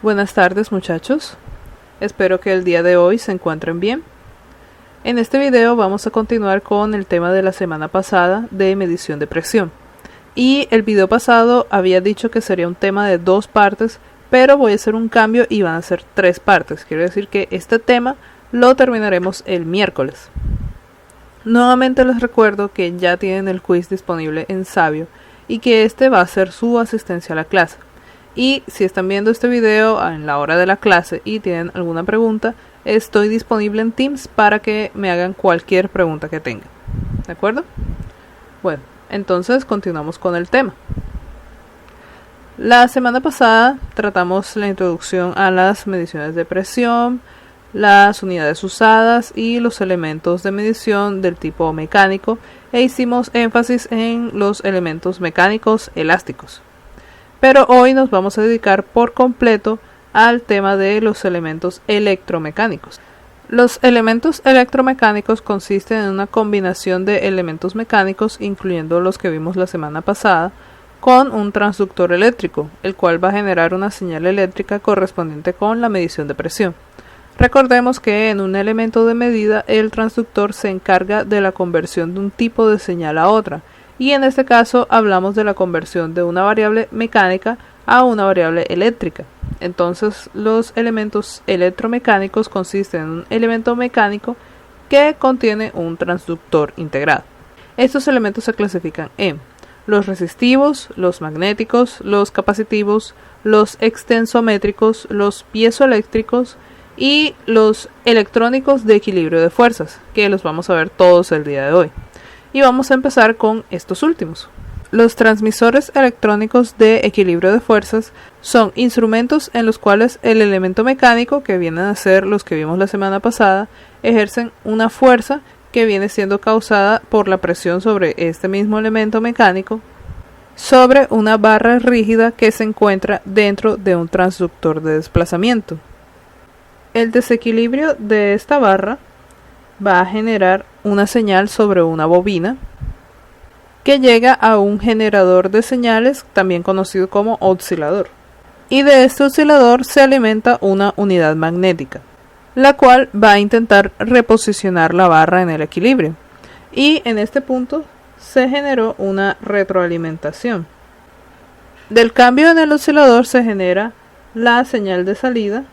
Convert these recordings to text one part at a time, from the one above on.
Buenas tardes muchachos, espero que el día de hoy se encuentren bien. En este video vamos a continuar con el tema de la semana pasada de medición de presión. Y el video pasado había dicho que sería un tema de 2 partes, pero voy a hacer un cambio y van a ser 3 partes. Quiere decir que este tema lo terminaremos el miércoles. Nuevamente les recuerdo que ya tienen el quiz disponible en Sabio y que este va a ser su asistencia a la clase. Y si están viendo este video en la hora de la clase y tienen alguna pregunta, estoy disponible en Teams para que me hagan cualquier pregunta que tengan. ¿De acuerdo? Bueno, entonces continuamos con el tema. La semana pasada tratamos la introducción a las mediciones de presión, las unidades usadas y los elementos de medición del tipo mecánico e hicimos énfasis en los elementos mecánicos elásticos. Pero hoy nos vamos a dedicar por completo al tema de los elementos electromecánicos. Los elementos electromecánicos consisten en una combinación de elementos mecánicos, incluyendo los que vimos la semana pasada, con un transductor eléctrico, el cual va a generar una señal eléctrica correspondiente con la medición de presión. Recordemos que en un elemento de medida el transductor se encarga de la conversión de un tipo de señal a otra, y en este caso hablamos de la conversión de una variable mecánica a una variable eléctrica. Entonces los elementos electromecánicos consisten en un elemento mecánico que contiene un transductor integrado. Estos elementos se clasifican en los resistivos, los magnéticos, los capacitivos, los extensométricos, los piezoeléctricos y los electrónicos de equilibrio de fuerzas, que los vamos a ver todos el día de hoy. Y vamos a empezar con estos últimos. Los transmisores electrónicos de equilibrio de fuerzas son instrumentos en los cuales el elemento mecánico, que vienen a ser los que vimos la semana pasada, ejercen una fuerza que viene siendo causada por la presión sobre este mismo elemento mecánico sobre una barra rígida que se encuentra dentro de un transductor de desplazamiento. El desequilibrio de esta barra va a generar una señal sobre una bobina que llega a un generador de señales, también conocido como oscilador. Y de este oscilador se alimenta una unidad magnética, la cual va a intentar reposicionar la barra en el equilibrio. Y en este punto se generó una retroalimentación. Del cambio en el oscilador se genera la señal de salida,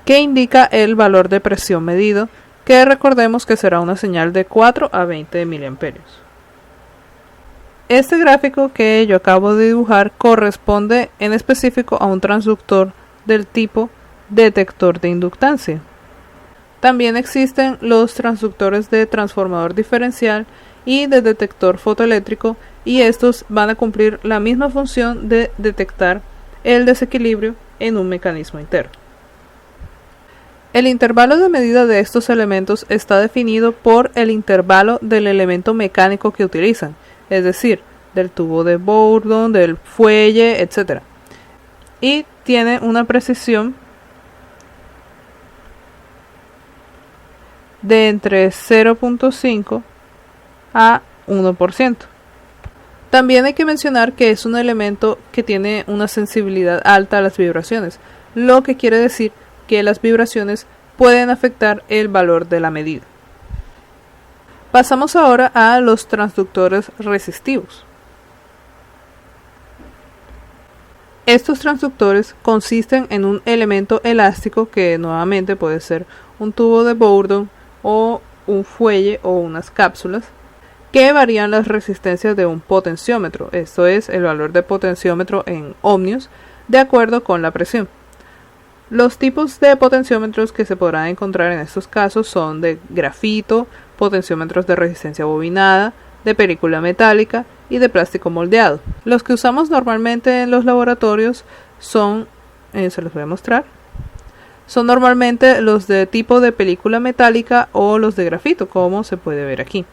que indica el valor de presión medido, que recordemos que será una señal de 4 a 20 miliamperios. Este gráfico que yo acabo de dibujar corresponde en específico a un transductor del tipo detector de inductancia. También existen los transductores de transformador diferencial y de detector fotoeléctrico, y estos van a cumplir la misma función de detectar el desequilibrio en un mecanismo interno. El intervalo de medida de estos elementos está definido por el intervalo del elemento mecánico que utilizan, es decir, del tubo de Bourdon, del fuelle, etc. Y tiene una precisión de entre 0.5 a 1%. También hay que mencionar que es un elemento que tiene una sensibilidad alta a las vibraciones, lo que quiere decir que las vibraciones pueden afectar el valor de la medida. Pasamos ahora a los transductores resistivos. Estos transductores consisten en un elemento elástico que nuevamente puede ser un tubo de Bourdon o un fuelle o unas cápsulas, que varían las resistencias de un potenciómetro, esto es el valor de potenciómetro en ohmios, de acuerdo con la presión. Los tipos de potenciómetros que se podrán encontrar en estos casos son de grafito, potenciómetros de resistencia bobinada, de película metálica y de plástico moldeado. Los que usamos normalmente en los laboratorios son, se los voy a mostrar, son normalmente los de tipo de película metálica o los de grafito, como se puede ver aquí.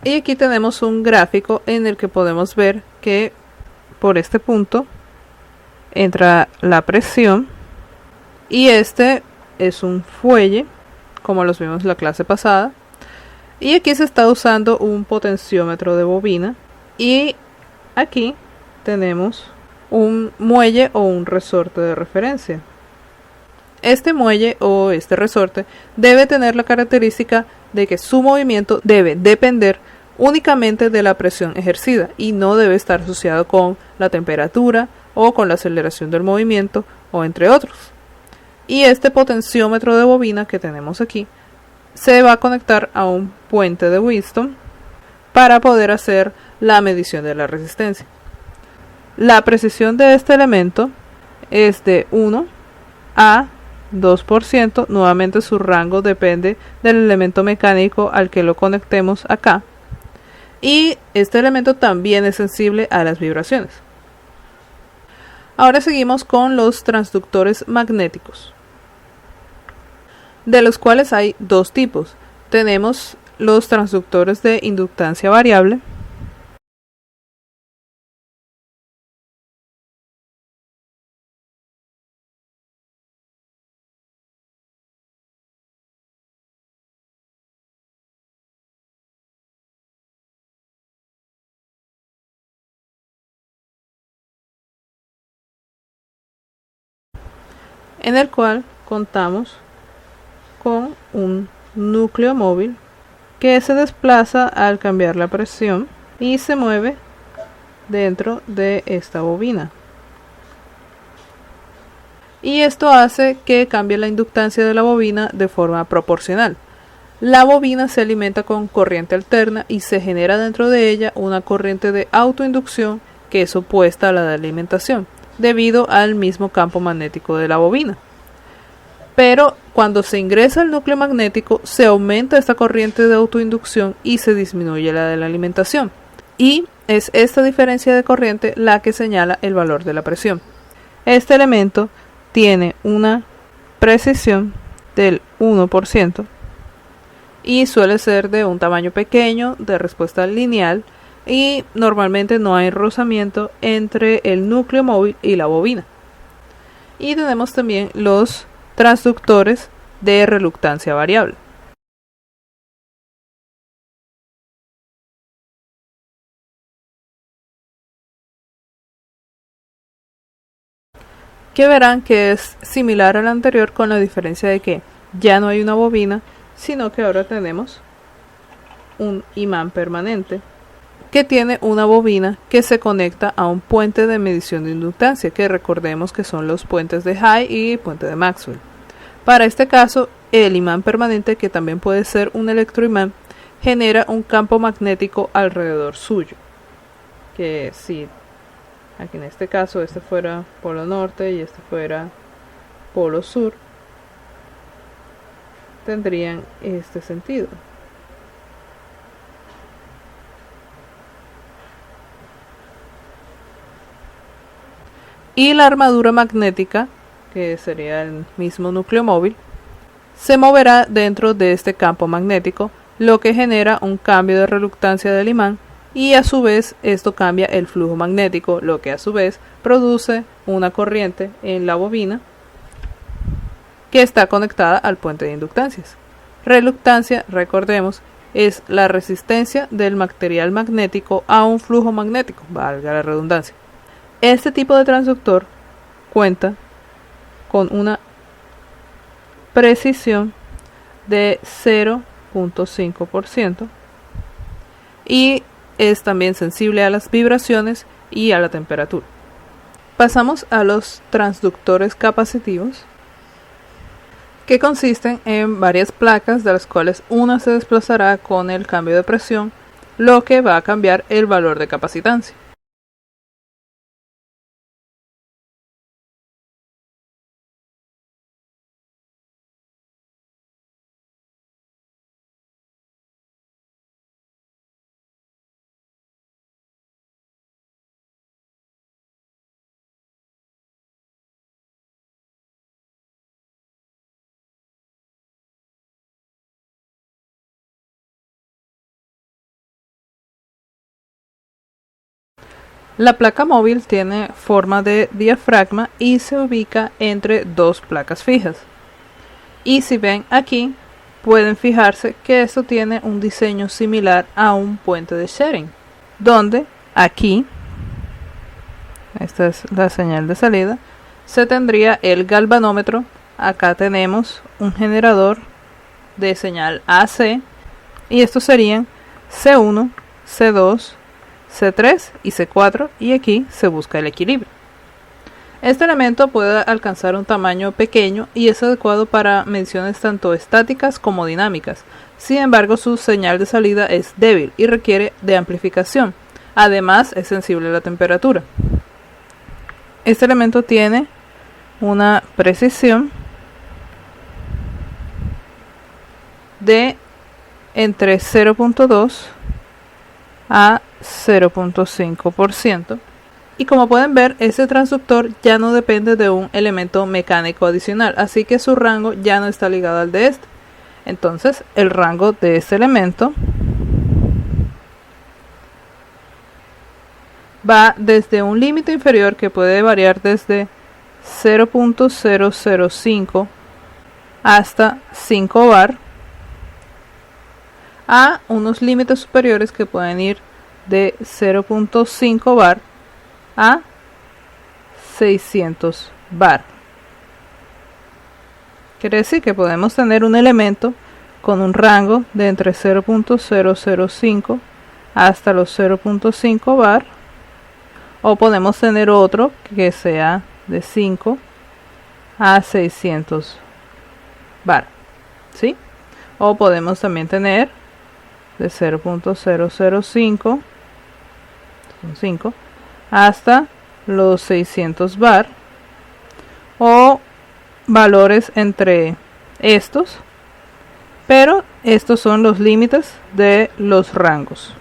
Y aquí tenemos un gráfico en el que podemos ver que por este punto entra la presión y este es un fuelle, como los vimos en la clase pasada, y aquí se está usando un potenciómetro de bobina y aquí tenemos un muelle o un resorte de referencia. Este muelle o este resorte debe tener la característica de que su movimiento debe depender únicamente de la presión ejercida y no debe estar asociado con la temperatura o con la aceleración del movimiento o entre otros. Y este potenciómetro de bobina que tenemos aquí se va a conectar a un puente de Wheatstone para poder hacer la medición de la resistencia. La precisión de este elemento es de 1 a 2%, nuevamente su rango depende del elemento mecánico al que lo conectemos acá. Y este elemento también es sensible a las vibraciones. Ahora seguimos con los transductores magnéticos, de los cuales hay dos tipos. Tenemos los transductores de inductancia variable, en el cual contamos con un núcleo móvil que se desplaza al cambiar la presión y se mueve dentro de esta bobina. Y esto hace que cambie la inductancia de la bobina de forma proporcional. La bobina se alimenta con corriente alterna y se genera dentro de ella una corriente de autoinducción que es opuesta a la de alimentación, debido al mismo campo magnético de la bobina. Pero cuando se ingresa al núcleo magnético, se aumenta esta corriente de autoinducción y se disminuye la de la alimentación. Y es esta diferencia de corriente la que señala el valor de la presión. Este elemento tiene una precisión del 1% y suele ser de un tamaño pequeño, de respuesta lineal, y normalmente no hay rozamiento entre el núcleo móvil y la bobina. Y tenemos también los transductores de reluctancia variable, que verán que es similar al anterior, con la diferencia de que ya no hay una bobina, sino que ahora tenemos un imán permanente que tiene una bobina que se conecta a un puente de medición de inductancia, que recordemos que son los puentes de High y puente de Maxwell. Para este caso, el imán permanente, que también puede ser un electroimán, genera un campo magnético alrededor suyo, que si aquí en este caso este fuera polo norte y este fuera polo sur, tendrían este sentido. Y la armadura magnética, que sería el mismo núcleo móvil, se moverá dentro de este campo magnético, lo que genera un cambio de reluctancia del imán, y a su vez esto cambia el flujo magnético, lo que a su vez produce una corriente en la bobina que está conectada al puente de inductancias. Reluctancia, recordemos, es la resistencia del material magnético a un flujo magnético, valga la redundancia. Este tipo de transductor cuenta con una precisión de 0.5% y es también sensible a las vibraciones y a la temperatura. Pasamos a los transductores capacitivos, que consisten en varias placas, de las cuales una se desplazará con el cambio de presión, lo que va a cambiar el valor de capacitancia. La placa móvil tiene forma de diafragma y se ubica entre dos placas fijas. Y si ven aquí, pueden fijarse que esto tiene un diseño similar a un puente de Schering, donde aquí, esta es la señal de salida, se tendría el galvanómetro. Acá tenemos un generador de señal AC y estos serían C1, C2, C3 y C4, y aquí se busca el equilibrio. Este elemento puede alcanzar un tamaño pequeño y es adecuado para mediciones tanto estáticas como dinámicas. Sin embargo, su señal de salida es débil y requiere de amplificación. Además, es sensible a la temperatura. Este elemento tiene una precisión de entre 0.2 a 0.5%. Y como pueden ver, este transductor ya no depende de un elemento mecánico adicional, así que su rango ya no está ligado al de este. Entonces, el rango de este elemento va desde un límite inferior que puede variar desde 0.005 hasta 5 bar, a unos límites superiores que pueden ir de 0.5 bar a 600 bar. Quiere decir que podemos tener un elemento con un rango de entre 0.005 hasta los 0.5 bar, o podemos tener otro que sea de 5 a 600 bar, ¿sí? O podemos también tener de 0.005 hasta los 600 bar, o valores entre estos, pero estos son los límites de los rangos.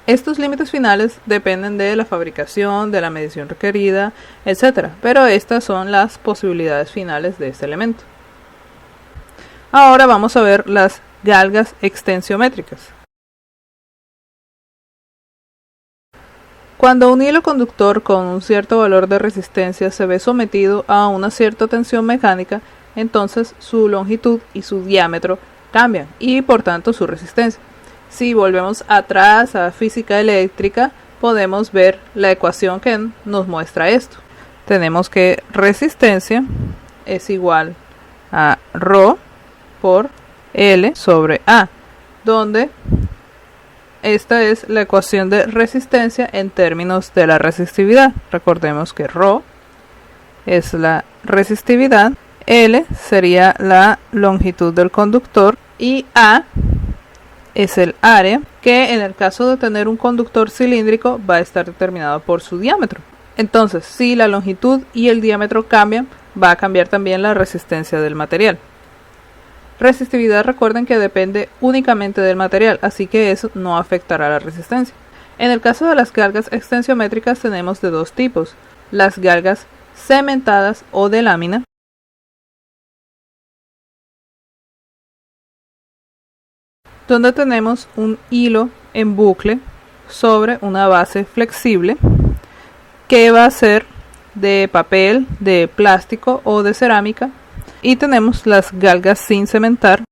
Estos límites finales dependen de la fabricación, de la medición requerida, etc. Pero estas son las posibilidades finales de este elemento. Ahora vamos a ver las galgas extensiométricas. Cuando un hilo conductor con un cierto valor de resistencia se ve sometido a una cierta tensión mecánica, entonces su longitud y su diámetro cambian y por tanto su resistencia. Si volvemos atrás a física eléctrica, podemos ver la ecuación que nos muestra esto. Tenemos que resistencia es igual a ρ por L sobre A, donde esta es la ecuación de resistencia en términos de la resistividad. Recordemos que ρ es la resistividad, L sería la longitud del conductor y A es el área, que en el caso de tener un conductor cilíndrico va a estar determinado por su diámetro. Entonces, si la longitud y el diámetro cambian, va a cambiar también la resistencia del material. Resistividad, recuerden que depende únicamente del material, así que eso no afectará la resistencia. En el caso de las galgas extensiométricas tenemos de dos tipos: las galgas cementadas o de lámina, donde tenemos un hilo en bucle sobre una base flexible que va a ser de papel, de plástico o de cerámica, y tenemos las galgas sin cementar,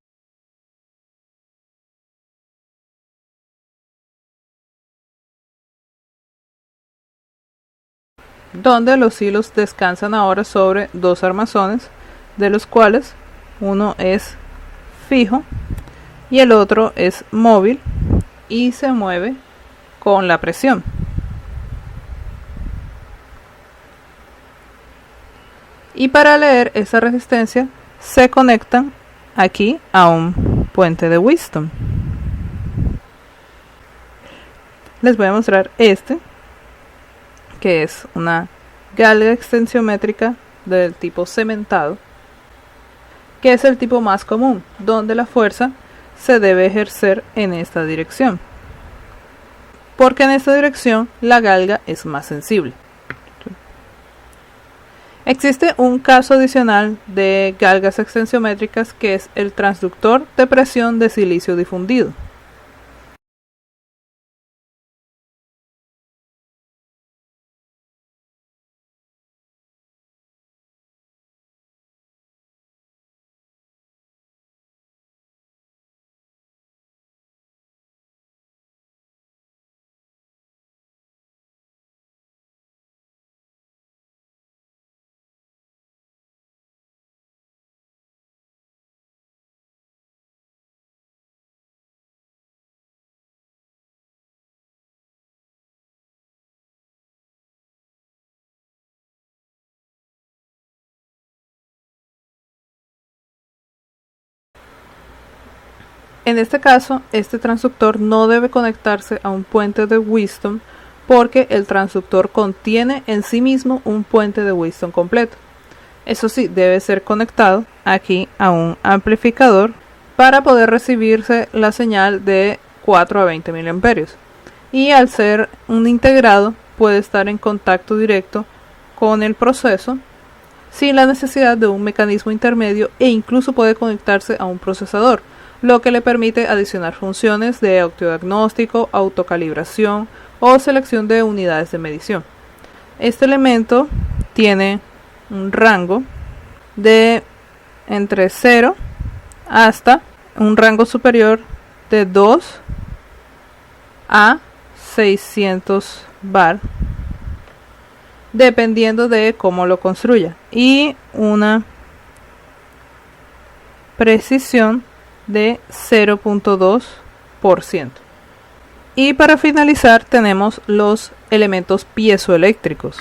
donde los hilos descansan ahora sobre dos armazones, de los cuales uno es fijo y el otro es móvil y se mueve con la presión. Y para leer esa resistencia se conectan aquí a un puente de Wheatstone. Les voy a mostrar este, que es una galga extensiométrica del tipo cementado, que es el tipo más común, donde la fuerza se debe ejercer en esta dirección, porque en esta dirección la galga es más sensible. Existe un caso adicional de galgas extensiométricas, que es el transductor de presión de silicio difundido. En este caso, este transductor no debe conectarse a un puente de Wheatstone porque el transductor contiene en sí mismo un puente de Wheatstone completo. Eso sí, debe ser conectado aquí a un amplificador para poder recibirse la señal de 4 a 20 mA. Y al ser un integrado, puede estar en contacto directo con el proceso sin la necesidad de un mecanismo intermedio e incluso puede conectarse a un procesador, lo que le permite adicionar funciones de autodiagnóstico, autocalibración o selección de unidades de medición. Este elemento tiene un rango de entre 0 hasta un rango superior de 2 a 600 bar, dependiendo de cómo lo construya, y una precisión de 0.2%. Y para finalizar tenemos los elementos piezoeléctricos,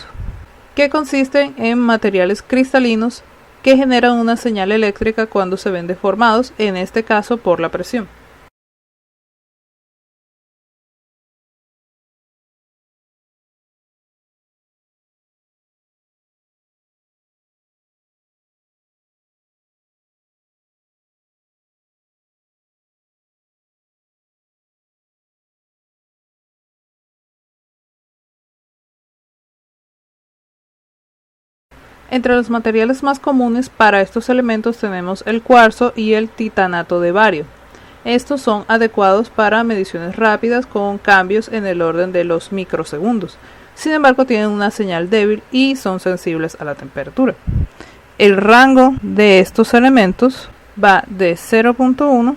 que consisten en materiales cristalinos que generan una señal eléctrica cuando se ven deformados, en este caso por la presión. Entre los materiales más comunes para estos elementos tenemos el cuarzo y el titanato de bario. Estos son adecuados para mediciones rápidas con cambios en el orden de los microsegundos. Sin embargo, tienen una señal débil y son sensibles a la temperatura. El rango de estos elementos va de 0.1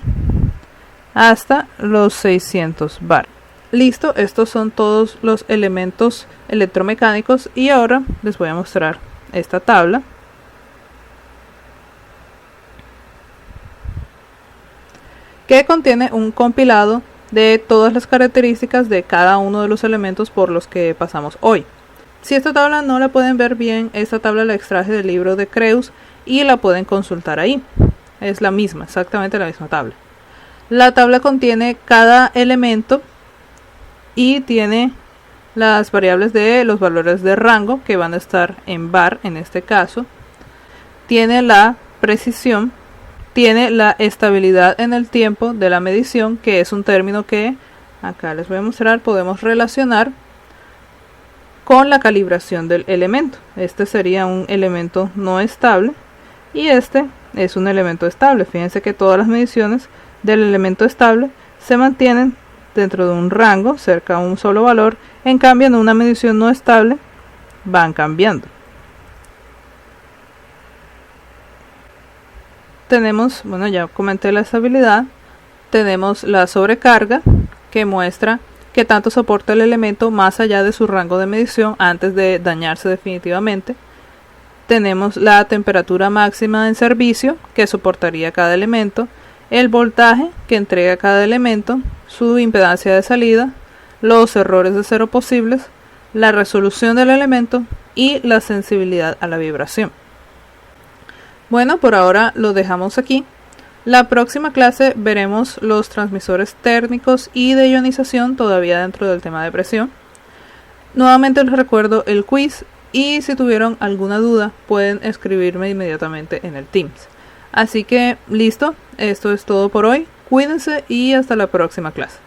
hasta los 600 bar. Listo, estos son todos los elementos electromecánicos y ahora les voy a mostrar esta tabla que contiene un compilado de todas las características de cada uno de los elementos por los que pasamos hoy. Si esta tabla no la pueden ver bien, esta tabla la extraje del libro de Creus y la pueden consultar ahí. Es la misma, exactamente la misma tabla. La tabla contiene cada elemento y tiene las variables de los valores de rango que van a estar en bar en este caso. Tiene la precisión, tiene la estabilidad en el tiempo de la medición, que es un término que acá les voy a mostrar, podemos relacionar con la calibración del elemento. Este sería un elemento no estable y este es un elemento estable. Fíjense que todas las mediciones del elemento estable se mantienen dentro de un rango cerca a un solo valor, en cambio en una medición no estable van cambiando. Tenemos, bueno, ya comenté la estabilidad, tenemos la sobrecarga que muestra que tanto soporta el elemento más allá de su rango de medición antes de dañarse definitivamente. Tenemos la temperatura máxima en servicio que soportaría cada elemento, el voltaje que entrega cada elemento, su impedancia de salida, los errores de cero posibles, la resolución del elemento y la sensibilidad a la vibración. Bueno, por ahora lo dejamos aquí. La próxima clase veremos los transmisores térmicos y de ionización, todavía dentro del tema de presión. Nuevamente les recuerdo el quiz y si tuvieron alguna duda pueden escribirme inmediatamente en el Teams. Así que listo, esto es todo por hoy. Cuídense y hasta la próxima clase.